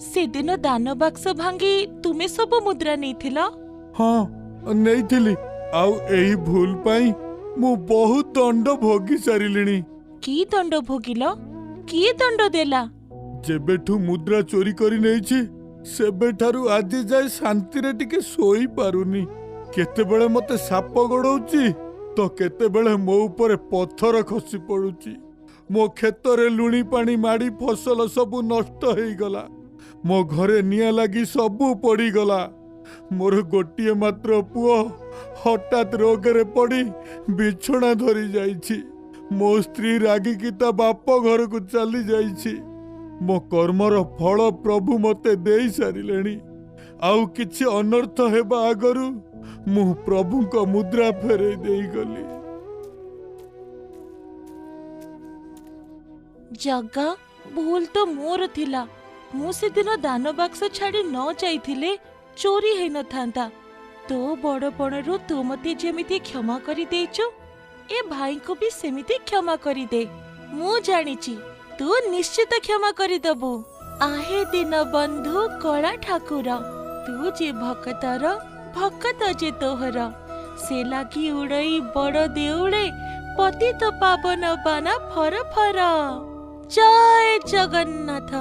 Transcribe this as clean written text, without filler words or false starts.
से दिन दान बाक्स भांगी तुमे सब मुद्रा नहीं हाँ नहीं आउ एही भूल पाई मु बहुत दंड भोगी सारिलिणी। की दंड भोगिल? किए दंड देला? जेबेठू मुद्रा चोरी करी नेइछि सेबेठारू आज जाए शांति रे टिके सोई पारुनी। केतेबेले मते साप गड़ौची तो केतेबेले मो ऊपर पत्थर खसी पड़ुची। मो खेतरे लुणी पानी माड़ी फसल सबु नष्ट हेई गला। मो घरे निया लागी सबु पड़ी गला। मोर गोटिए मात्र पुओ हठात रोगरे पड़ी बिछोना धरी जाइछि। मो स्त्री रागी की ता बाप घर को चली जाइछि। मो कर्मर फल प्रभु मते देई सारिलेणी। आउ किछि अनर्थ हेबा आगरु मु प्रभु को मुद्रा फेरे देई गली। जगा भूल तो मोर थिला। मु से दिन दान बाक्स छाड़ी न जाइथिले चोरी है न थांता। तो बड़पणरू तू मते जेमिति क्षमा करी देचु ए भाई को भी सेमिति क्षमा करी दे। मु जानिची तू निश्चित क्षमा करी दबु। आहे दिन बंधु कला ठाकुर तू जे भक्तर भक्त जे तोहर से लागी उड़ई बड़ देउळे पतित पावन बाना फर फर। जय जगन्नाथ।